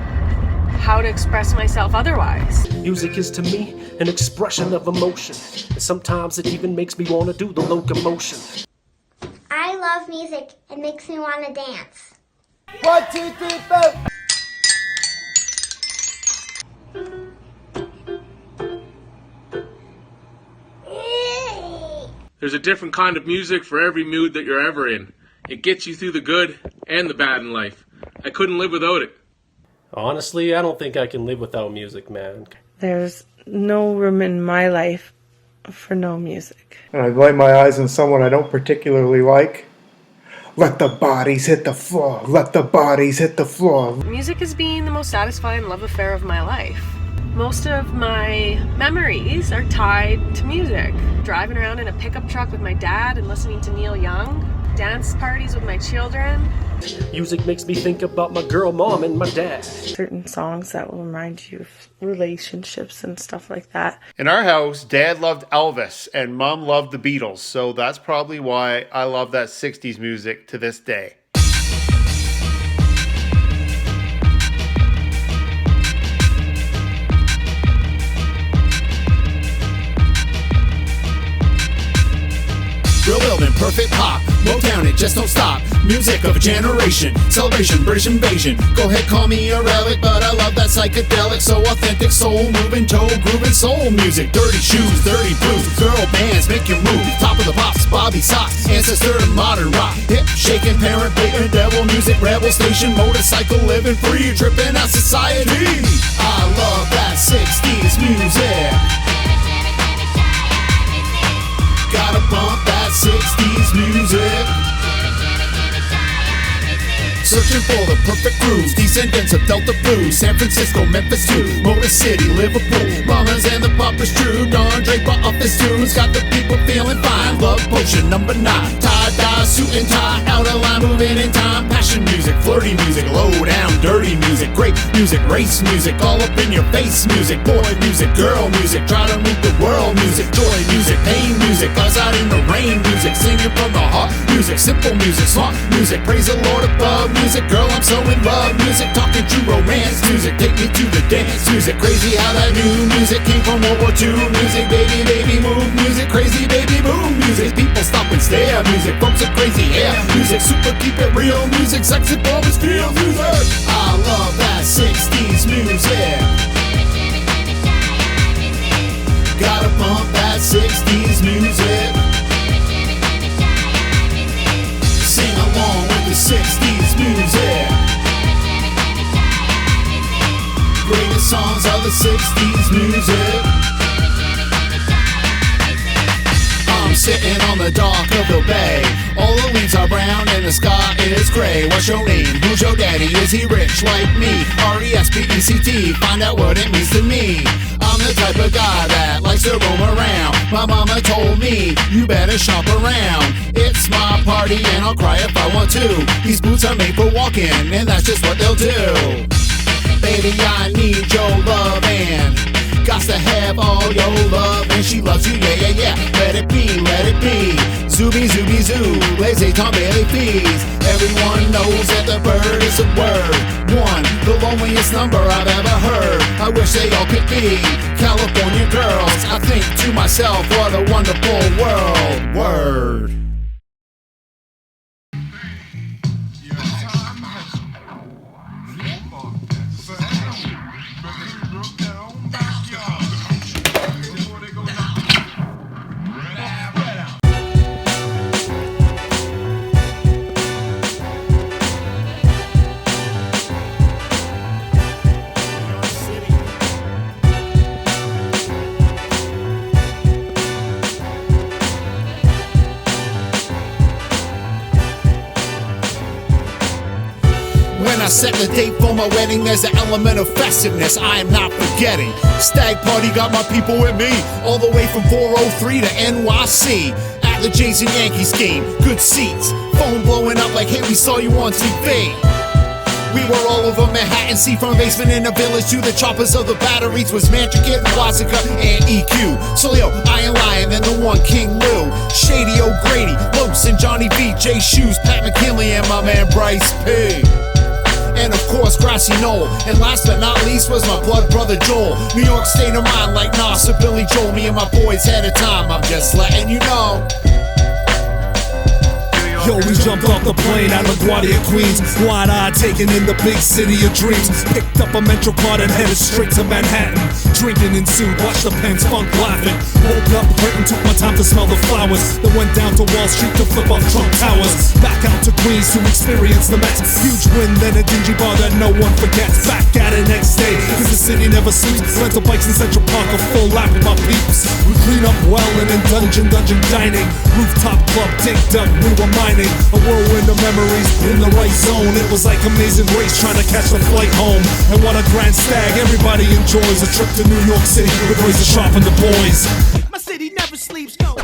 how to express myself otherwise. Music is to me an expression of emotion. And sometimes it even makes me want to do the locomotion. I love music. It makes me want to dance. 1, 2, 3, 4. There's a different kind of music for every mood that you're ever in. It gets you through the good and the bad in life. I couldn't live without it. Honestly, I don't think I can live without music, man. There's no room in my life for no music. And I lay my eyes on someone I don't particularly like. Let the bodies hit the floor. Let the bodies hit the floor. Music has been the most satisfying love affair of my life. Most of my memories are tied to music. Driving around in a pickup truck with my dad and listening to Neil Young. Dance parties with my children. Music makes me think about my girl mom and my dad. Certain songs that will remind you of relationships and stuff like that. In our house, Dad loved Elvis and Mom loved the Beatles, so that's probably why I love that 60s music to this day. Real building, perfect pop. Motown, it just don't stop. Music of a generation. Celebration, British invasion. Go ahead, call me a relic, but I love that psychedelic. So authentic, soul moving, toe grooving, soul music. Dirty shoes, dirty blues. Girl bands make you move. Top of the pops, Bobby socks. Ancestor to modern rock. Hip shaking, parent baiting, devil music, rebel station, motorcycle living free, tripping out society. I love that 60s music. Gotta bump that 60s music. Searching for the perfect grooves, descendants of Delta Blues, San Francisco, Memphis too, Motor City, Liverpool, Mamas and the Papas true, Don Draper office tunes, got the people feeling fine. Love potion number 9, tie-dye, suit and tie, out of line, moving in time. Passion music, flirty music, low down, dirty music, great music, race music, all up in your face music, boy music, girl music, try to move the world music, joy music, pain music, us out in the rain music, singing from the heart music, simple music, smart music, praise the Lord above music, girl I'm so in love music, talking true romance music, take me to the dance music, crazy how that new music came from World War II music, baby baby move music, crazy baby boom music, people stop and stare music, folks are crazy hair music, super keep it real music, sexy ballers feel music. I love that 60s music. Gotta pump that 60s music. Sing along with the 60s music. Greatest songs of the 60s music. I'm sitting on the dock of the bay. All the leaves are brown and the sky is gray. What's your name? Who's your daddy? Is he rich like me? R-E-S-P-E-C-T, find out what it means to me. I'm the type of guy that likes to roam around. My mama told me, you better shop around. It's my party and I'll cry if I want to. These boots are made for walking and that's just what they'll do. Baby, I need your love and got to have all your love, and she loves you, yeah, yeah, yeah. Let it be, let it be. Zooby, zooby, zoo, laissez tomber les filles. Everyone knows that the bird is a word. One, the loneliest number I've ever heard. I wish they all could be California girls. I think to myself, what a wonderful world. Word. I set the date for my wedding, there's an element of festiveness I am not forgetting. Stag party got my people with me, all the way from 403 to NYC. At the Jason Yankees game, good seats, phone blowing up like, hey, we saw you on TV. We were all over Manhattan, see from basement in the village to the choppers of the batteries was Mantric and Wassica and EQ. So yo, Iron Lion and the one King Lou, Shady O'Grady, Los and Johnny V, J Shoes, Pat McKinley and my man Bryce P. And of course Grassy Knoll. And last but not least was my blood brother Joel. New York state of mind like Nas or Billy Joel. Me and my boys had a time, I'm just letting you know. Yo, we jumped off the plane out of LaGuardia, Queens. Wide-eyed, taking in the big city of dreams. Picked up a Metro card and headed straight to Manhattan. Drinking ensued, watched the Pens funk laughing. Woke up hurting, took my time to smell the flowers. Then went down to Wall Street to flip off Trump Towers. Back out to Queens to experience the Mets. Huge win, then a dingy bar that no one forgets. Back at it next day, cause the city never sleeps. Rental bikes in Central Park, a full lap with my peeps. We clean up well and in dungeon dining. Rooftop club, digged up, we were mining. A whirlwind of memories in the right zone. It was like Amazing Race trying to catch the flight home. And what a grand stag, everybody enjoys a trip to New York City with Razor Sharp and the boys. My city never sleeps, go.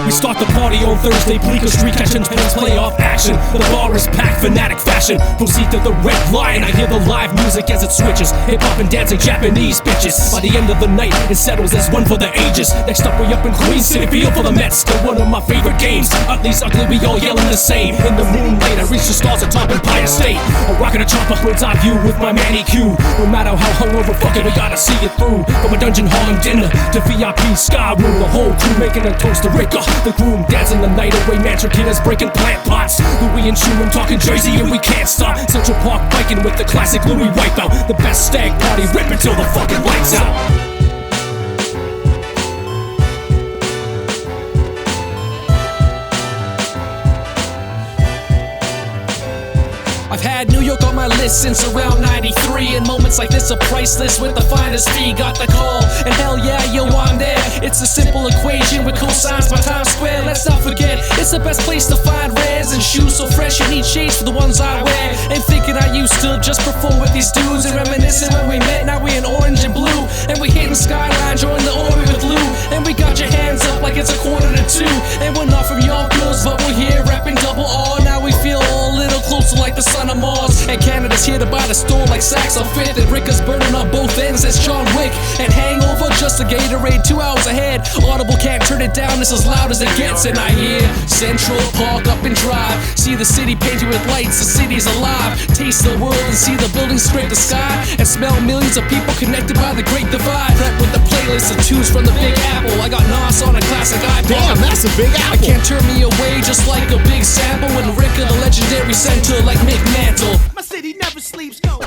We start the party on Thursday, Bleecker Street, catching Pens playoff action. The bar is packed, fanatic fashion. Proceed to the Red Lion, I hear the live music as it switches. Hip-hop and dancing Japanese bitches. By the end of the night, it settles as one for the ages. Next up, we up in Queens City, Field for the Mets. Still one of my favorite games. Uglies ugly, we all yelling the same. In the moonlight, I reach the stars atop Empire State. I'm rocking a chopper, bird's eye view with my Manny Q. No matter how hungover, fuck it, we gotta see it through. From a dungeon hall and dinner to VIP sky room, the whole crew making a toast to Ricca. The groom dancing the night away, mansion killers breaking plant pots. Louis and Schumann talking Jersey and we can't stop. Central Park biking with the classic Louis wipeout. The best stag party, rip until the fucking lights out. I've had New York on my list since around 93, and moments like this are priceless with the finest fee. Got the call, and hell yeah, yo, I'm there. It's a simple equation with cosines by Times Square. Let's not forget, it's the best place to find rares and shoes so fresh you need shades for the ones I wear. Ain't thinking I used to just perform with these dudes and reminiscing when we met. Now we in orange and blue, and we hitting Skyline, join the orbit with Lou. And we got your hands up like it's 1:45, and we're not from Yonkers, but we're here rapping double R. Now we feel all a little closer like the sun of Mars. And Canada's here to buy the store like Saks on 5th. And Ricca's burning on both ends as John Wick. And Hangover, just a Gatorade 2 hours ahead. Audible can't turn it down, it's as loud as it gets. And I hear Central Park up and drive. See the city painted with lights, the city's alive. Taste the world and see the buildings scrape the sky. And smell millions of people connected by the Great Divide. Prep with the playlist of tunes from the Big Apple. I got Nas on a classic iPod. Damn, that's a Big Apple. I can't turn me away just like a big sample. And Ricca, the legendary center like Mick Mantle. My city never sleeps, go.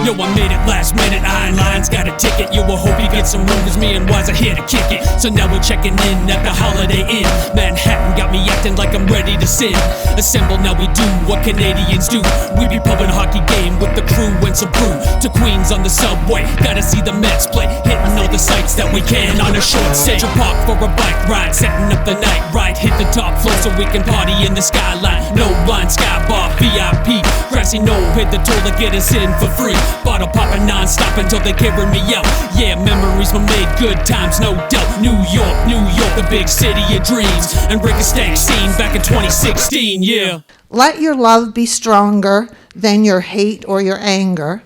Yo, I made it last minute, Iron Line's got a ticket. Yo, I hope you get some room, cause me and Wise are here to kick it. So now we're checking in at the Holiday Inn. Manhattan got me acting like I'm ready to sin. Assemble, now we do what Canadians do. We be pumping a hockey game with the crew and some brew. To Queens on the subway, gotta see the Mets play. Hitting all the sights that we can on a short stay. Central Park for a bike ride, setting up the night ride. Hit the top floor so we can party in the skyline. No line, sky bar, VIP. Grassy knoll, hit the toll to get us in for free. Bottle popping non-stop until they carry me out. Yeah, memories were made, good times, no doubt. New York, the big city of dreams. And Ricca Stank scene back in 2016, yeah. Let your love be stronger than your hate or your anger.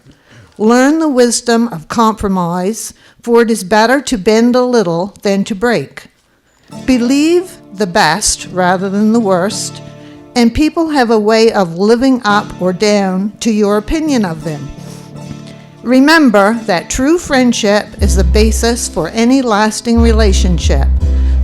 Learn the wisdom of compromise, for it is better to bend a little than to break. Believe the best rather than the worst, and people have a way of living up or down to your opinion of them. Remember that true friendship is the basis for any lasting relationship.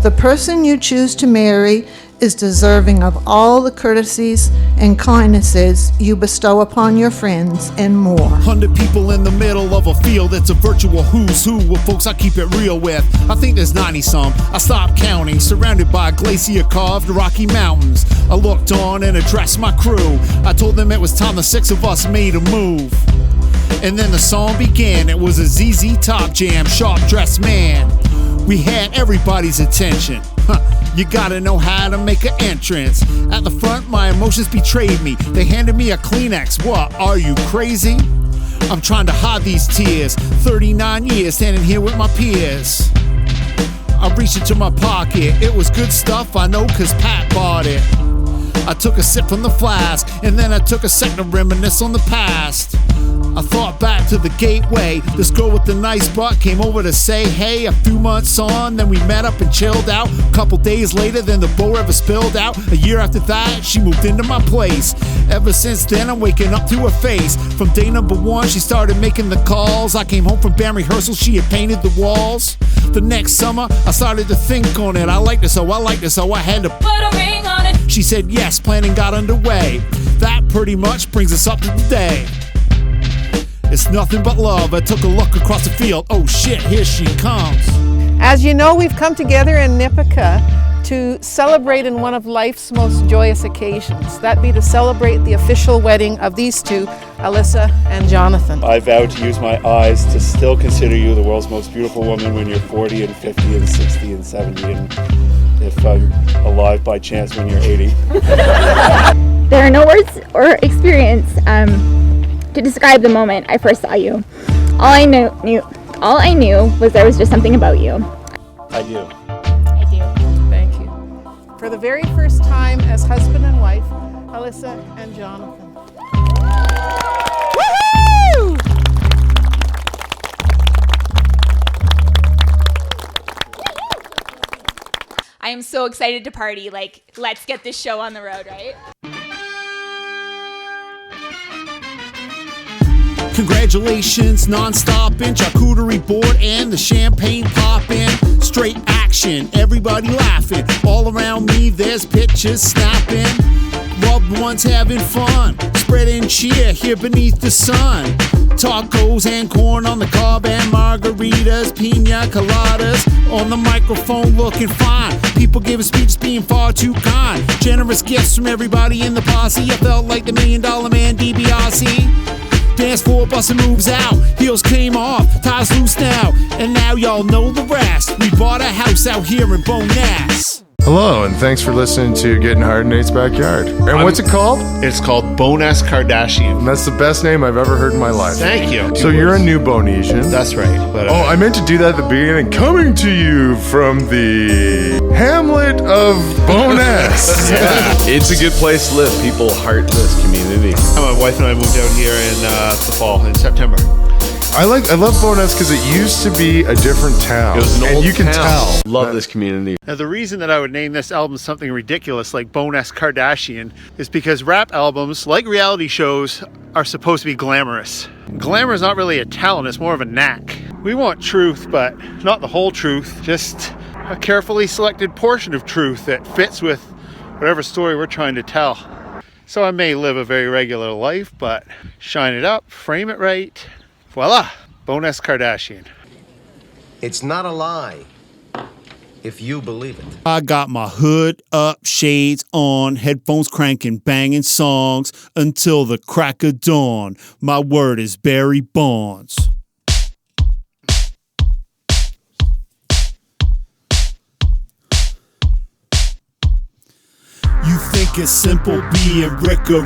The person you choose to marry is deserving of all the courtesies and kindnesses you bestow upon your friends and more. 100 people in the middle of a field, it's a virtual who's who with folks I keep it real with. I think there's 90-some, I stopped counting, surrounded by glacier-carved Rocky Mountains. I looked on and addressed my crew. I told them it was time the 6 of us made a move. And then the song began, it was a ZZ Top jam, sharp-dressed man. We had everybody's attention. You gotta know how to make an entrance. At the front, my emotions betrayed me. They handed me a Kleenex. What, are you crazy? I'm trying to hide these tears. 39 years standing here with my peers. I reached into my pocket. It was good stuff, I know, cause Pat bought it. I took a sip from the flask, and then I took a second to reminisce on the past. I thought back to the gateway. This girl with the nice butt came over to say hey. A few months on, then we met up and chilled out. A couple days later, then the Bow River spilled out. A year after that, she moved into my place. Ever since then, I'm waking up to her face. From day number 1, she started making the calls. I came home from band rehearsal, she had painted the walls. The next summer, I started to think on it. I liked her so I had to put a ring on it. She said yes, planning got underway. That pretty much brings us up to today. It's nothing but love. I took a look across the field. Oh shit, here she comes. As you know, we've come together in Nipika to celebrate in one of life's most joyous occasions. That be to celebrate the official wedding of these two, Alyssa and Jonathan. I vow to use my eyes to still consider you the world's most beautiful woman when you're 40 and 50 and 60 and 70 and if I'm alive by chance when you're 80. There are no words or experience to describe the moment I first saw you. All I knew was there was just something about you. I do. Thank you. For the very first time as husband and wife, Alyssa and Jonathan. Woohoo! I am so excited to party. Like, let's get this show on the road, right? Congratulations, non-stopping, charcuterie board and the champagne popping. Straight action, everybody laughing. All around me there's pictures snapping. Loved ones having fun, spreading cheer here beneath the sun. Tacos and corn on the cob and margaritas, pina coladas on the microphone looking fine. People giving speeches being far too kind. Generous gifts from everybody in the posse. I felt like the $1 Million Man DiBiase. Dance floor bustin' moves out, heels came off, ties loose now, and now y'all know the rest. We bought a house out here in Bowness. Hello, and thanks for listening to Getting Hard in Nate's Backyard. And what's it called? It's called Bowness Kardashian. And that's the best name I've ever heard in my life. Thank you. So you're a new Bonesian. That's right. But, I meant to do that at the beginning. Coming to you from the hamlet of Bowness. Yeah. It's a good place to live. People heart this community. My wife and I moved out here in the fall, in September. I love Bowness because it used to be a different town. It was an old you can town. tell. Love this community. Now, the reason that I would name this album something ridiculous like Bowness Kardashian is because rap albums, like reality shows, are supposed to be glamorous. Glamour is not really a talent, it's more of a knack. We want truth, but not the whole truth, just a carefully selected portion of truth that fits with whatever story we're trying to tell. So I may live a very regular life, but shine it up, frame it right. Voila, Bowness Kardashian. It's not a lie, if you believe it. I got my hood up, shades on, headphones cranking, banging songs until the crack of dawn. My word is Barry Bonds. You think it's simple being Ricca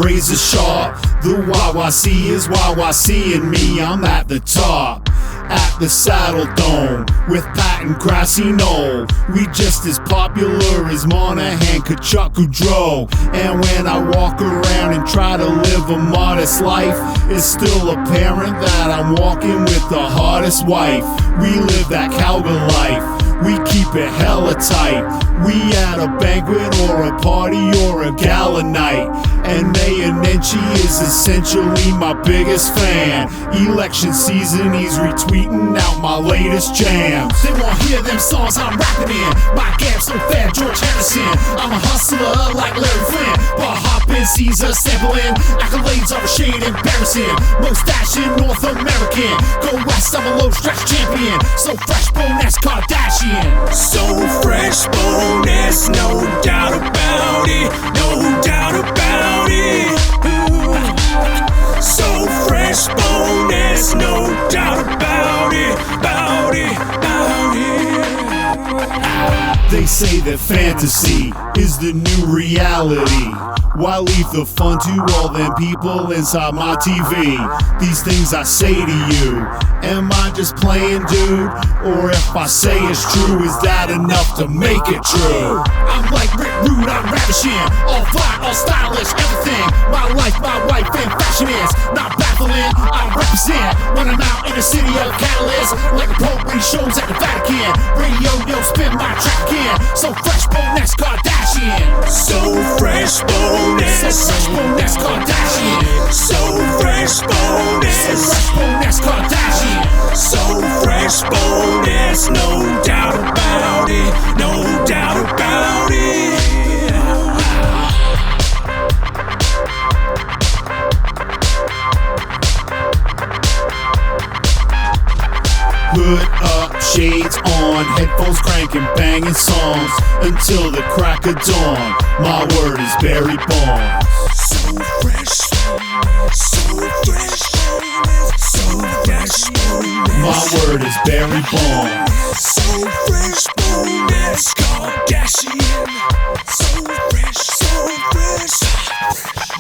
Razor Sharp. The YYC is YYC and me, I'm at the top. At the Saddle Dome with Pat and Grassy Knoll. We just as popular as Monahan, Kachuk, Goudreau. And when I walk around and try to live a modest life, it's still apparent that I'm walking with the hottest wife. We live that cowgirl life. We keep it hella tight. We at a banquet or a party or a gala night. And Mayor Nenchi is essentially my biggest fan. Election season, he's retweeting out my latest jams. They won't hear them songs I'm rapping in. My gap's so fat, George Harrison. I'm a hustler like Larry Flynn. But hoppin', Caesar sampling. Accolades are a shade embarrassing. Most dashing North American. Go west, I'm a low stretch champion. So fresh, Bowness Kardashian. So fresh, Bowness, no doubt about it, no doubt about it. Ooh. So fresh, Bowness, no doubt about it, about it, about it. They say that fantasy is the new reality. Why leave the fun to all them people inside my TV? These things I say to you, am I just playing, dude? Or if I say it's true, is that enough to make it true? I'm like Rick Rude, I'm ravishing. All fly, all stylish, everything. My life, my wife, and fashion is not baffling. I represent when I'm out in the city of Catalyst. Like a Pope when he shows at the Vatican. Radio, yo, spin my track again. So fresh, Bowness Kardashian. So fresh, Bowness. So fresh, Bowness Kardashian. So fresh, Bowness. So fresh, Bowness Kardashian. So fresh, Bowness, no doubt about it, no doubt about it. Hood up, shades on, headphones cranking, banging songs until the crack of dawn. My word is Barry Bonds. So fresh, so fresh, so fresh. My word is Barry Bonds. So fresh, Bowness Kardashian. So fresh, so fresh.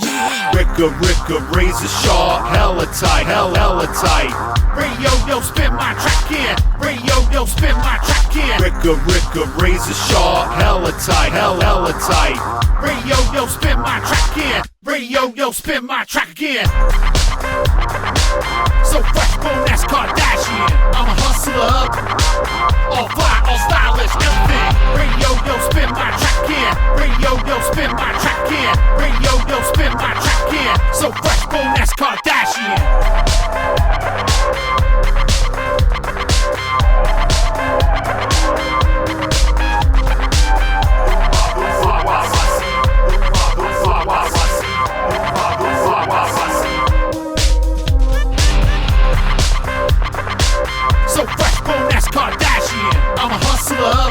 Yeah. Ricca Razor Sharp, hella tight, hella tight. Radio, spin my track in. Radio, spin my track in. Ricca Razor Sharp, hella tight, hella tight. Radio, spin my track in. Radio, spin my track again. So fresh, Bowness Kardashian. I'm a hustler, all fly, all stylish, everything. Radio, spin my track in. Radio, spin my track in. Radio, spin my track in. So fresh, Bowness Kardashian. So fresh, Bowness Kardashian. I'm a hustler,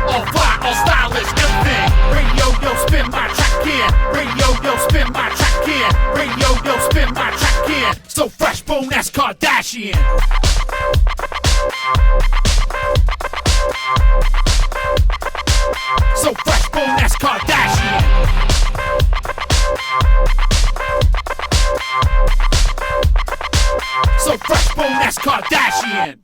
all fly, all stylish, everything. Radio, spin my track in. Radio, spin my track in. Radio, spin my track in. So fresh, Bowness Kardashian. So fresh, Bowness Kardashian. So fresh, Bowness Kardashian.